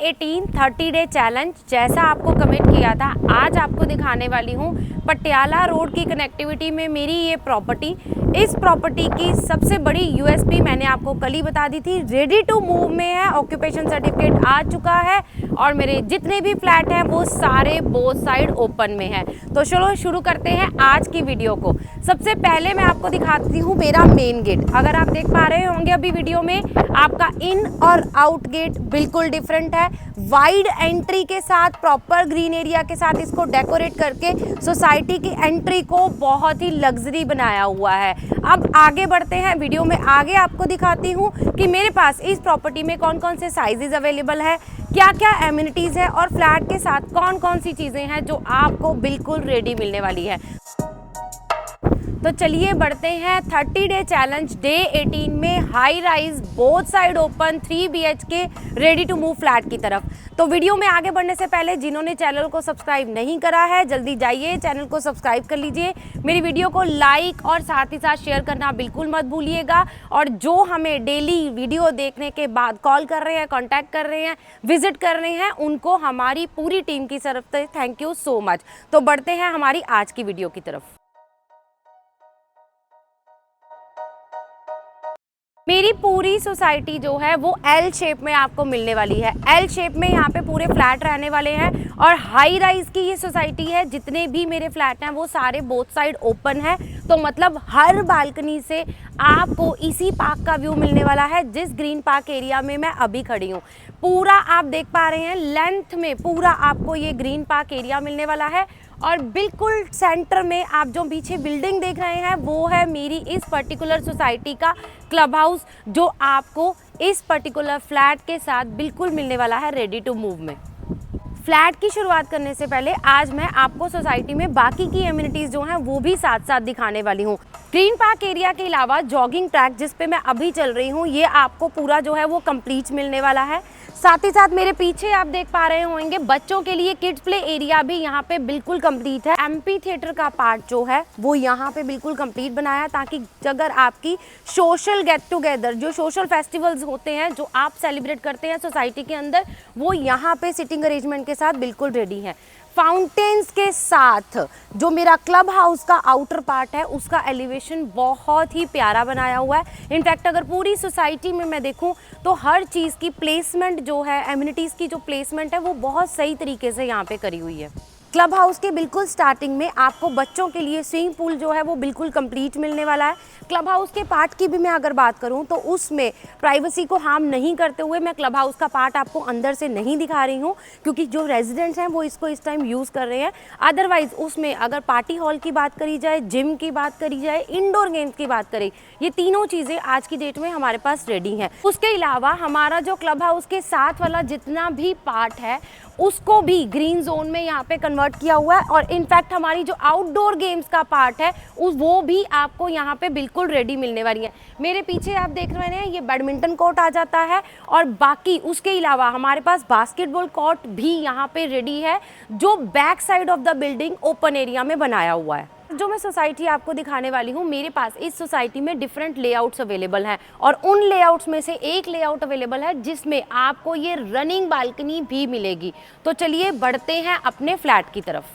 18 30 day challenge जैसा आपको commit किया था, आज आपको दिखाने वाली हूँ पटियाला रोड की कनेक्टिविटी में मेरी ये प्रॉपर्टी। इस प्रॉपर्टी की सबसे बड़ी यूएसपी मैंने आपको कल ही बता दी थी, रेडी टू मूव में है, ऑक्यूपेशन सर्टिफिकेट आ चुका है और मेरे जितने भी फ्लैट हैं वो सारे बोथ साइड ओपन में है। तो चलो शुरू करते हैं आज की वीडियो को। सबसे पहले मैं आपको दिखाती हूँ मेरा मेन गेट। अगर आप देख पा रहे होंगे अभी वीडियो में, आपका इन और आउट गेट बिल्कुल डिफरेंट है। वाइड एंट्री के साथ, प्रॉपर ग्रीन एरिया के साथ इसको डेकोरेट करके सोसाइटी की एंट्री को बहुत ही लग्जरी बनाया हुआ है। अब आगे बढ़ते हैं, वीडियो में आगे आपको दिखाती हूँ कि मेरे पास इस प्रॉपर्टी में कौन कौन से साइजेस अवेलेबल है, क्या क्या एमिनिटीज़ है और फ्लैट के साथ कौन कौन सी चीज़ें हैं जो आपको बिल्कुल रेडी मिलने वाली है। तो चलिए बढ़ते हैं 30 डे चैलेंज डे 18 में high rise both side open 3 BHK ready to move flat की तरफ। तो वीडियो में आगे बढ़ने से पहले जिन्होंने चैनल को सब्सक्राइब नहीं करा है जल्दी जाइए चैनल को सब्सक्राइब कर लीजिए, मेरी वीडियो को लाइक और साथ ही साथ शेयर करना बिल्कुल मत भूलिएगा। और जो हमें डेली वीडियो देखने के बाद कॉल कर रहे हैं, कॉन्टैक्ट कर रहे हैं, विजिट कर रहे हैं, उनको हमारी पूरी टीम की तरफ से थैंक यू सो मच। तो बढ़ते हैं हमारी आज की वीडियो की तरफ। मेरी पूरी सोसाइटी जो है वो एल शेप में आपको मिलने वाली है। एल शेप में यहाँ पे पूरे फ्लैट रहने वाले हैं और हाई राइज की ये सोसाइटी है। जितने भी मेरे फ्लैट हैं वो सारे बोथ साइड ओपन है, तो मतलब हर बालकनी से आपको इसी पार्क का व्यू मिलने वाला है जिस ग्रीन पार्क एरिया में मैं अभी खड़ी हूँ। पूरा आप देख पा रहे हैं लेंथ में पूरा आपको ये ग्रीन पार्क एरिया मिलने वाला है और बिल्कुल सेंटर में आप जो पीछे बिल्डिंग देख रहे हैं वो है मेरी इस पर्टिकुलर सोसाइटी का क्लब हाउस, जो आपको इस पर्टिकुलर फ्लैट के साथ बिल्कुल मिलने वाला है रेडी टू मूव में। फ्लैट की शुरुआत करने से पहले आज मैं आपको सोसाइटी में बाकी की एमिनिटीज़ जो हैं वो भी साथ साथ दिखाने वाली हूँ। ग्रीन पार्क एरिया के अलावा जॉगिंग ट्रैक जिस पे मैं अभी चल रही हूँ ये आपको पूरा जो है वो कंप्लीट मिलने वाला है। साथ ही साथ मेरे पीछे आप देख पा रहे होंगे बच्चों के लिए किड्स प्ले एरिया भी यहाँ पे बिल्कुल कंप्लीट है। एम्पी थिएटर का पार्ट जो है वो यहाँ पे बिल्कुल कंप्लीट बनाया है ताकि अगर आपकी सोशल गेट टुगेदर, जो सोशल फेस्टिवल्स होते हैं जो आप सेलिब्रेट करते हैं सोसाइटी के अंदर, वो यहाँ पे सिटिंग अरेंजमेंट के साथ बिल्कुल रेडी है। फाउंटेन्स के साथ जो मेरा क्लब हाउस का आउटर पार्ट है उसका एलिवेशन बहुत ही प्यारा बनाया हुआ है। इनफैक्ट अगर पूरी सोसाइटी में मैं देखूं तो हर चीज़ की प्लेसमेंट जो है, एमिनिटीज़ की जो प्लेसमेंट है वो बहुत सही तरीके से यहाँ पे करी हुई है। क्लब हाउस के बिल्कुल स्टार्टिंग में आपको बच्चों के लिए स्विमिंग पूल जो है वो बिल्कुल कंप्लीट मिलने वाला है। क्लब हाउस के पार्ट की भी मैं अगर बात करूं तो उसमें प्राइवेसी को हार्म नहीं करते हुए मैं क्लब हाउस का पार्ट आपको अंदर से नहीं दिखा रही हूं क्योंकि जो रेजिडेंट्स हैं वो इसको इस टाइम यूज़ कर रहे हैं। अदरवाइज उसमें अगर पार्टी हॉल की बात करी जाए, जिम की बात करी जाए, इंडोर गेम्स की बात करें, ये तीनों चीज़ें आज की डेट में हमारे पास रेडी हैं। उसके अलावा हमारा जो क्लब हाउस के साथ वाला जितना भी पार्ट है उसको भी ग्रीन जोन में यहाँ पे कन्वर्ट किया हुआ है और इनफैक्ट हमारी जो आउटडोर गेम्स का पार्ट है वो भी आपको यहाँ पे बिल्कुल रेडी मिलने वाली है। मेरे पीछे आप देख रहे हैं ये बैडमिंटन कोर्ट आ जाता है और बाकी उसके अलावा हमारे पास बास्केटबॉल कोर्ट भी यहाँ पे रेडी है जो back side of the building open area में बनाया हुआ है। जो मैं सोसाइटी आपको दिखाने वाली हूँ, मेरे पास इस सोसाइटी में डिफरेंट लेआउट्स अवेलेबल हैं और उन लेआउट्स में से एक लेआउट अवेलेबल है जिसमें आपको ये रनिंग बालकनी भी मिलेगी। तो चलिए बढ़ते हैं अपने फ्लैट की तरफ।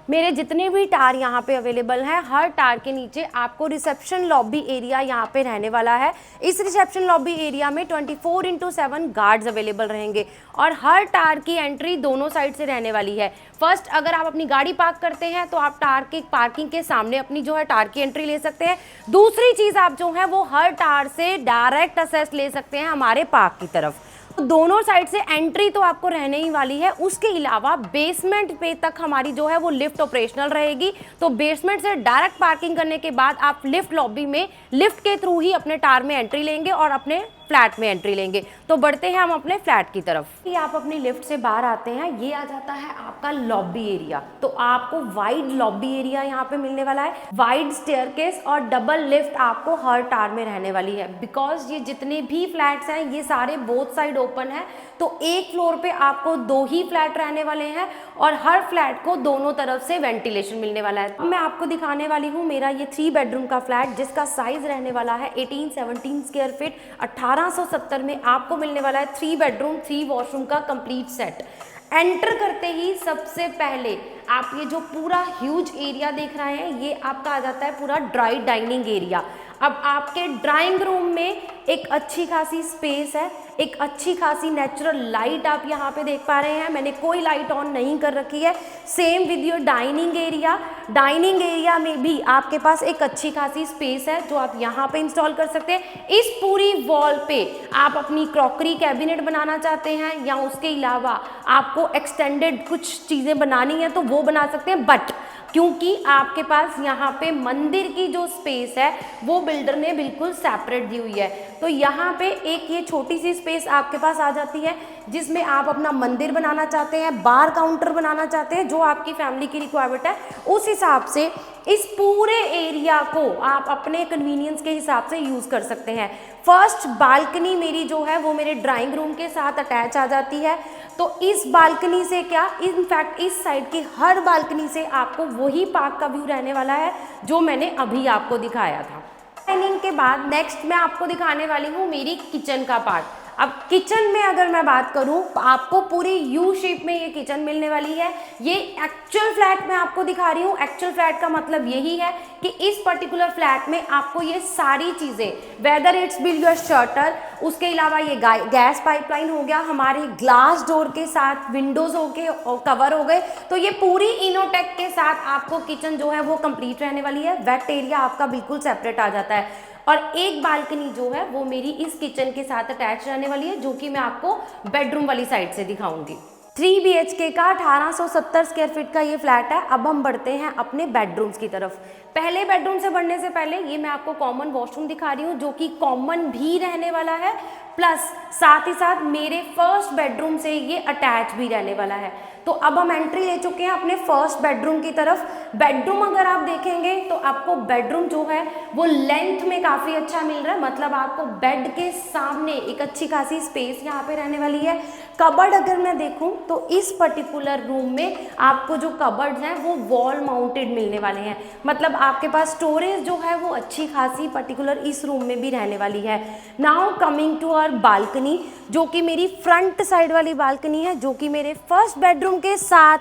मेरे जितने भी टार यहाँ पे अवेलेबल हैं, हर टार के नीचे आपको रिसेप्शन लॉबी एरिया यहाँ पे रहने वाला है। इस रिसेप्शन लॉबी एरिया में 24/7 गार्ड्स अवेलेबल रहेंगे और हर टार की एंट्री दोनों साइड से रहने वाली है। फर्स्ट अगर आप अपनी गाड़ी पार्क करते हैं तो आप टार के पार्किंग के सामने अपनी जो है टार की एंट्री ले सकते हैं। दूसरी चीज़ आप जो है वो हर टार से डायरेक्ट असेस ले सकते हैं हमारे पार्क की तरफ। दोनों साइड से एंट्री तो आपको रहने ही वाली है। उसके अलावा बेसमेंट पे तक हमारी जो है वो लिफ्ट ऑपरेशनल रहेगी, तो बेसमेंट से डायरेक्ट पार्किंग करने के बाद आप लिफ्ट लॉबी में लिफ्ट के थ्रू ही अपने टार में एंट्री लेंगे और अपने फ्लैट में एंट्री लेंगे। तो बढ़ते हैं हम अपने फ्लैट की तरफ। ये आप अपनी लिफ्ट से बाहर आते हैं, ये आ जाता है आपका लॉबी एरिया। तो आपको वाइड लॉबी एरिया यहाँ पे मिलने वाला है, वाइड स्टेयरकेस और डबल लिफ्ट आपको हर टार में रहने वाली है। बिकॉज ये जितने भी फ्लैट्स हैं ये सारे बोथ साइड ओपन है, तो एक फ्लोर पे आपको 2 ही फ्लैट रहने वाले हैं और हर फ्लैट को दोनों तरफ से वेंटिलेशन मिलने वाला है। मैं आपको दिखाने वाली हूँ मेरा ये 3 बेडरूम का फ्लैट जिसका साइज रहने वाला है 18-17 स्क्वायर फीट, 18 1870 में आपको मिलने वाला है 3 बेडरूम 3 वॉशरूम का कंप्लीट सेट। एंटर करते ही सबसे पहले आप ये जो पूरा ह्यूज एरिया देख रहे हैं, ये आपका आ जाता है पूरा ड्राई डाइनिंग एरिया। अब आपके ड्राइंग रूम में एक अच्छी खासी स्पेस है, एक अच्छी खासी नेचुरल लाइट आप यहाँ पे देख पा रहे हैं। मैंने कोई लाइट ऑन नहीं कर रखी है। Same with your dining area, dining area में भी आपके पास एक अच्छी खासी स्पेस है जो आप यहाँ पे इंस्टॉल कर सकते हैं। इस पूरी वॉल पे आप अपनी क्रॉकरी कैबिनेट बनाना चाहते हैं या उसके अलावा आपको एक्सटेंडेड कुछ चीज़ें बनानी है तो वो बना सकते हैं, बट क्योंकि आपके पास यहाँ पे मंदिर की जो स्पेस है वो बिल्डर ने बिल्कुल सेपरेट दी हुई है, तो यहाँ पे एक ये छोटी सी स्पेस आपके पास आ जाती है जिसमें आप अपना मंदिर बनाना चाहते हैं, बार काउंटर बनाना चाहते हैं, जो आपकी फैमिली की रिक्वायरमेंट है उस हिसाब से इस पूरे एरिया को आप अपने कन्वीनियंस के हिसाब से यूज़ कर सकते हैं। फर्स्ट बालकनी मेरी जो है वो मेरे ड्राइंग रूम के साथ अटैच आ जाती है, तो इस बालकनी से क्या, इनफैक्ट इस साइड की हर बालकनी से आपको वही पार्क का व्यू रहने वाला है जो मैंने अभी आपको दिखाया था। डाइनिंग के बाद नेक्स्ट मैं आपको दिखाने वाली हूँ मेरी किचन का पार्ट। अब किचन में अगर मैं बात करूं, आपको पूरी यू शेप में ये किचन मिलने वाली है। ये एक्चुअल फ्लैट में आपको दिखा रही हूँ। एक्चुअल फ्लैट का मतलब यही है कि इस पर्टिकुलर फ्लैट में आपको ये सारी चीज़ें, whether it's bill your shutter, उसके अलावा ये गैस पाइपलाइन हो गया, हमारे ग्लास डोर के साथ विंडोज हो के कवर हो गए, तो ये पूरी इनोटेक के साथ आपको किचन जो है वो कंप्लीट रहने वाली है। वेट एरिया आपका बिल्कुल सेपरेट आ जाता है और एक बालकनी जो है वो मेरी इस किचन के साथ अटैच रहने वाली है, जो कि मैं आपको बेडरूम वाली साइड से दिखाऊंगी। 3 BHK का 1870 स्क्वायर फीट का ये फ्लैट है। अब हम बढ़ते हैं अपने बेडरूम्स की तरफ। पहले बेडरूम से बढ़ने से पहले ये मैं आपको कॉमन वॉशरूम दिखा रही हूँ, जो कि कॉमन भी रहने वाला है, प्लस साथ ही साथ मेरे फर्स्ट बेडरूम से ये अटैच भी रहने वाला है। तो अब हम एंट्री ले चुके हैं अपने फर्स्ट बेडरूम की तरफ। बेडरूम अगर आप देखेंगे तो आपको बेडरूम जो है वो लेंथ में काफ़ी अच्छा मिल रहा है, मतलब आपको बेड के सामने एक अच्छी खासी स्पेस यहाँ पे रहने वाली है। कबर्ड अगर मैं देखूँ तो इस पर्टिकुलर रूम में आपको जो कबर्ड हैं वो वॉल माउंटेड मिलने वाले हैं, मतलब आपके पास स्टोरेज जो है वो अच्छी खासी पर्टिकुलर इस रूम में भी रहने वाली है। Now coming to our balcony, जो कि मेरी फ्रंट साइड वाली बालकनी है, जो कि मेरे फर्स्ट बेडरूम के साथ,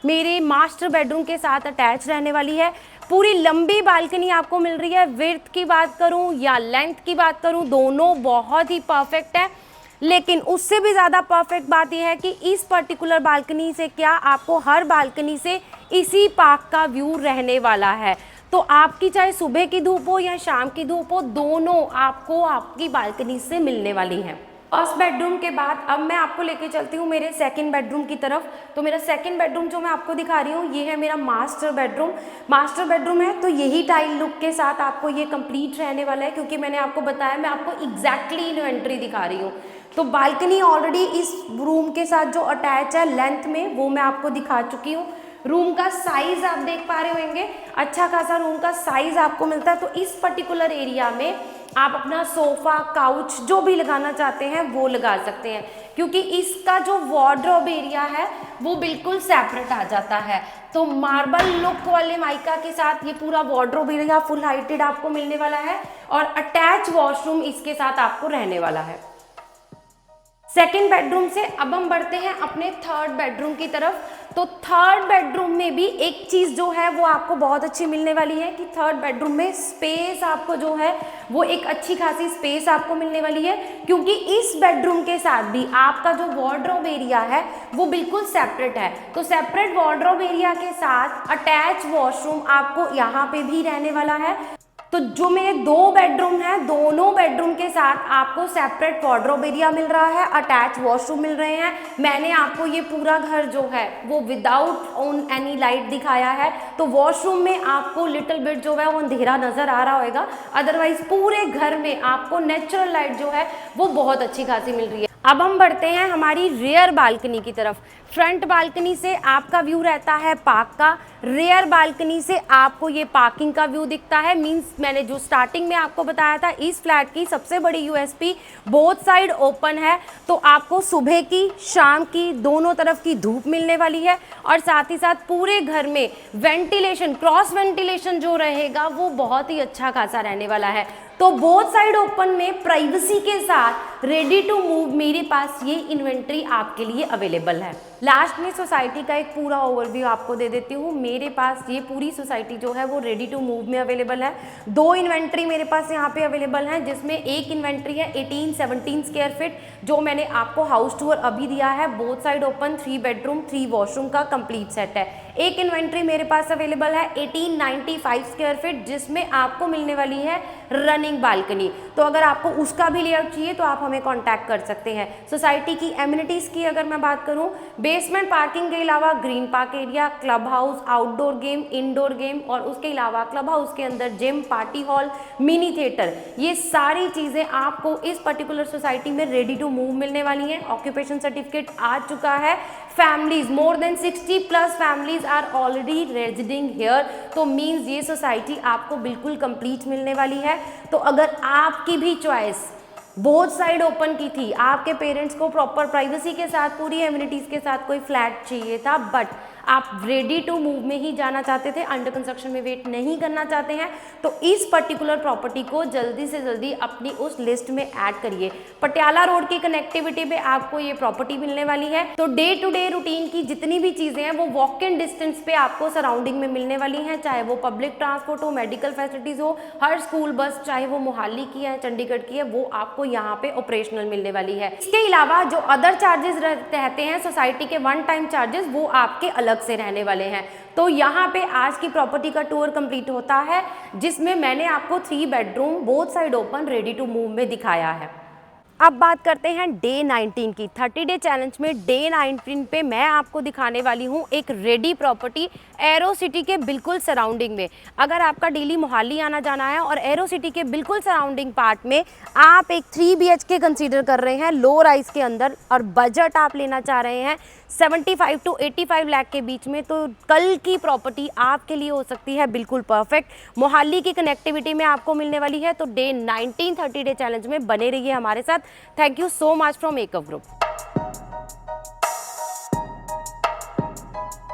मेरे मास्टर बेडरूम के साथ अटैच रहने वाली है। पूरी लंबी बालकनी आपको मिल रही है। विड्थ की बात करूं या लेंथ की बात करूं, दोनों बहुत ही परफेक्ट है, लेकिन उससे भी ज़्यादा परफेक्ट बात यह है कि इस पर्टिकुलर बालकनी से क्या, आपको हर बालकनी से इसी पार्क का व्यू रहने वाला है। तो आपकी चाहे सुबह की धूप हो या शाम की धूप हो, दोनों आपको आपकी बालकनी से मिलने वाली हैं। फर्स्ट बेडरूम के बाद अब मैं आपको लेके चलती हूँ मेरे सेकंड बेडरूम की तरफ। तो मेरा सेकंड बेडरूम जो मैं आपको दिखा रही हूँ ये है मेरा मास्टर बेडरूम। मास्टर बेडरूम है तो यही टाइल लुक के साथ आपको ये कंप्लीट रहने वाला है, क्योंकि मैंने आपको बताया मैं आपको एग्जैक्टली इन्वेंट्री दिखा रही हूँ। तो बालकनी ऑलरेडी इस रूम के साथ जो अटैच है लेंथ में, वो मैं आपको दिखा चुकी हूँ। रूम का साइज आप देख पा रहे होंगे, अच्छा खासा रूम का साइज आपको मिलता है। तो इस पर्टिकुलर एरिया में आप अपना सोफा, काउच जो भी लगाना चाहते हैं वो लगा सकते हैं, क्योंकि इसका जो वार्डरोब एरिया है वो बिल्कुल सेपरेट आ जाता है। तो मार्बल लुक वाले माइका के साथ ये पूरा वार्डरोब एरिया फुल हाइटेड आपको मिलने वाला है और अटैच वॉशरूम इसके साथ आपको रहने वाला है। सेकेंड बेडरूम से अब हम बढ़ते हैं अपने थर्ड बेडरूम की तरफ। तो थर्ड बेडरूम में भी एक चीज़ जो है वो आपको बहुत अच्छी मिलने वाली है कि थर्ड बेडरूम में स्पेस आपको जो है वो एक अच्छी खासी स्पेस आपको मिलने वाली है, क्योंकि इस बेडरूम के साथ भी आपका जो वार्डरोब एरिया है वो बिल्कुल सेपरेट है। तो सेपरेट वार्डरोब एरिया के साथ अटैच वॉशरूम आपको यहाँ पे भी रहने वाला है। तो जो मेरे 2 बेडरूम हैं, दोनों बेडरूम के साथ आपको सेपरेट वार्डरोब एरिया मिल रहा है, अटैच वॉशरूम मिल रहे हैं। मैंने आपको ये पूरा घर जो है वो विदाउट ऑन एनी लाइट दिखाया है, तो वॉशरूम में आपको लिटिल बिट जो है वो अंधेरा नज़र आ रहा होगा, अदरवाइज पूरे घर में आपको नेचुरल लाइट जो है वो बहुत अच्छी खासी मिल रही है। अब हम बढ़ते हैं हमारी रियर बालकनी की तरफ। फ्रंट बालकनी से आपका व्यू रहता है पार्क का, रियर बालकनी से आपको ये पार्किंग का व्यू दिखता है। मींस मैंने जो स्टार्टिंग में आपको बताया था, इस फ्लैट की सबसे बड़ी यूएसपी बोथ साइड ओपन है, तो आपको सुबह की, शाम की दोनों तरफ की धूप मिलने वाली है और साथ ही साथ पूरे घर में वेंटिलेशन, क्रॉस वेंटिलेशन जो रहेगा वो बहुत ही अच्छा खासा रहने वाला है। तो बोथ साइड ओपन में प्राइवेसी के साथ रेडी टू मूव मेरे पास ये इन्वेंट्री आपके लिए अवेलेबल है। लास्ट में सोसाइटी का एक पूरा ओवरव्यू आपको दे देती हूँ। मेरे पास ये पूरी सोसाइटी जो है वो रेडी टू मूव में अवेलेबल है। 2 इन्वेंट्री मेरे पास यहाँ पे अवेलेबल है, जिसमें एक इन्वेंट्री है 18-17 स्क्वायर फीट जो मैंने आपको हाउस टूर अभी दिया है। Both side open 3 bedroom 3 washroom का कंप्लीट सेट है। एक इन्वेंट्री मेरे पास अवेलेबल है 1895 स्क्वायर फीट जिसमें आपको मिलने वाली है रनिंग बालकनी। तो अगर आपको उसका भी लेआउट चाहिए तो आप हमें कांटेक्ट कर सकते हैं। सोसाइटी की एमिनिटीज़ की अगर मैं बात करूं, बेसमेंट पार्किंग के अलावा green park area, club house, outdoor game, indoor game और उसके अलावा क्लब हाउस के अंदर gym, party hall, mini theatre, ये सारी चीज़ें आपको इस पर्टिकुलर सोसाइटी में रेडी टू मूव मिलने वाली हैं। ऑक्यूपेशन सर्टिफिकेट आ चुका है। Families more than 60+ families are already residing here, तो मीन्स ये सोसाइटी आपको बिल्कुल कंप्लीट मिलने वाली है। तो अगर आपकी भी चॉइस बोथ साइड ओपन की थी, आपके पेरेंट्स को प्रॉपर प्राइवेसी के साथ पूरी एमिनिटीज़ के साथ कोई फ्लैट चाहिए था, बट आप रेडी टू मूव में ही जाना चाहते थे, अंडर कंस्ट्रक्शन में वेट नहीं करना चाहते हैं, तो इस पर्टिकुलर प्रॉपर्टी को जल्दी से जल्दी अपनी उस लिस्ट में ऐड करिए। पटियाला रोड की कनेक्टिविटी पे आपको ये प्रॉपर्टी मिलने वाली है। तो डे टू डे रूटीन की जितनी भी चीज़ें हैं वो वॉक इन डिस्टेंस पे आपको सराउंडिंग में मिलने वाली हैं, चाहे वो पब्लिक ट्रांसपोर्ट हो, मेडिकल फैसिलिटीज़ हो, हर स्कूल बस चाहे वो मोहाली की है, चंडीगढ़ की है, वो आपको यहाँ पे ऑपरेशनल मिलने वाली है। इसके अलावा जो अदर चार्जेस रहते हैं सोसाइटी के, वन टाइम चार्जेस, वो आपके अलग से रहने वाले हैं। तो यहाँ पे आज की प्रॉपर्टी का टूर कंप्लीट होता है जिसमें मैंने आपको 3 bedroom both side open ready to move में दिखाया है। अब बात करते हैं डे 19 की। 30 डे चैलेंज में डे 19 पे मैं आपको दिखाने वाली हूँ एक रेडी प्रॉपर्टी एरो सिटी के बिल्कुल सराउंडिंग में। अगर आपका डेली मोहाली आना जाना है और एरो सिटी के बिल्कुल सराउंडिंग पार्ट में आप एक 3 BHK कंसीडर कर रहे हैं लो राइज के अंदर और बजट आप लेना चाह रहे हैं 75 to 85 लाख के बीच में, तो कल की प्रॉपर्टी आपके लिए हो सकती है बिल्कुल परफेक्ट। मोहाली की कनेक्टिविटी में आपको मिलने वाली है। तो डे 19 30 डे चैलेंज में बने रहिए हमारे साथ। Thank you so much from makeup group.